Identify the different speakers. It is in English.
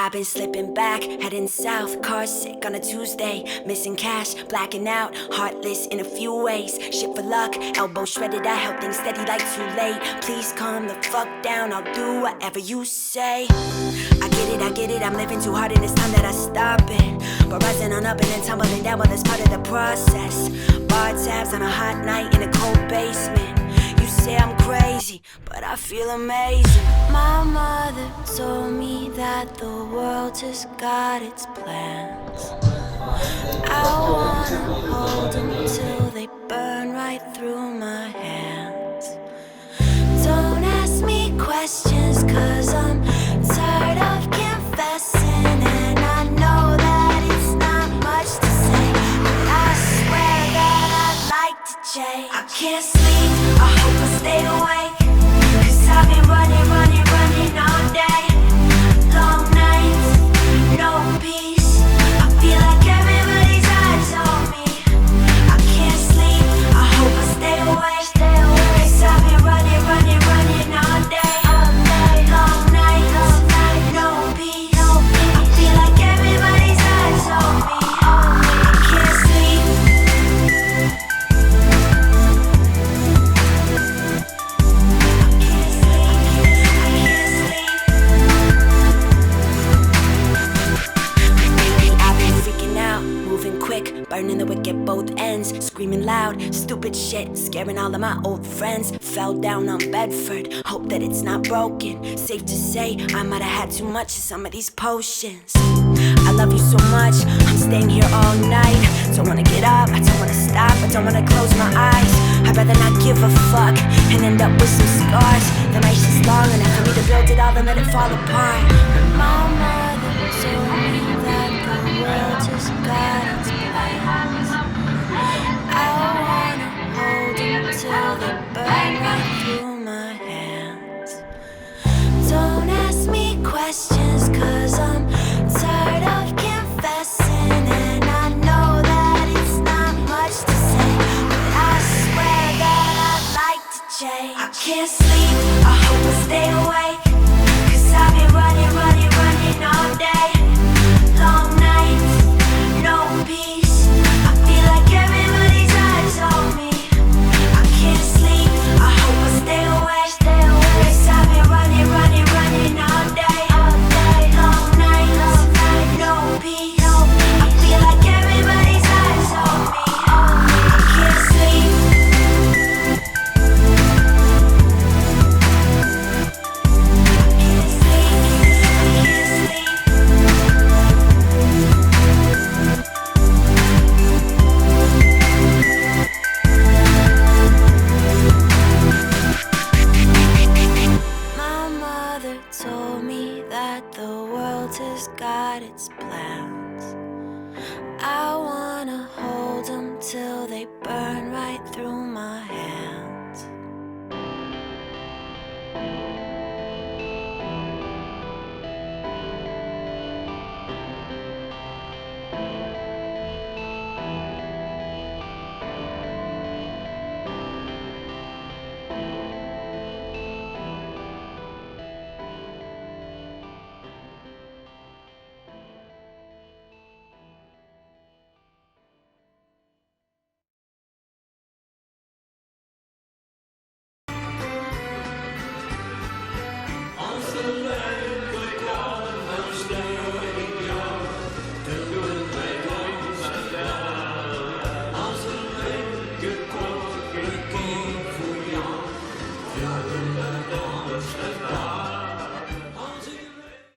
Speaker 1: I've been slipping back, heading south, car sick on a Tuesday, missing cash, blacking out, heartless in a few ways. Shit for luck, elbow shredded, I held things steady like too late. Please calm the fuck down, I'll do whatever you say. I get it, I'm living too hard and it's time that I stop it. But rising on up and then tumbling down, well that's part of the process. Bar tabs on a hot night in a cold basement. You say I'm crazy, but I feel amazing. My mother told me that the world just got its plans. I wanna hold them till they burn right through my hands. Don't ask me questions, cause I'm tired of confessing. And I know that it's not much to say, but I swear that I'd like to change. I can't sleep, I hope I stay awake, cause I've been running all day. Long nights, no peace, I feel like everybody's eyes on me. I can't sleep, I hope I stay awake, cause I've been running all day. Long nights, no peace, I feel like everybody's eyes on me. I can't sleep. Burning the wick at both ends, screaming loud, stupid shit, scaring all of my old friends. Fell down on Bedford, hope that it's not broken. Safe to say, I might have had too much of some of these potions. I love you so much, I'm staying here all night. Don't wanna get up, I don't wanna stop, I don't wanna close my eyes. I'd rather not give a fuck and end up with some scars. The night's just long enough for me to build it all and let it fall apart. My mother told me that the world just got its plans. I wanna hold them till they burn right through my hands. Don't ask me questions, cause I'm tired of confessing. And I know that it's not much to say, but I swear that I'd like to change. I can't sleep, I hope I stay awake, cause I've been running all day.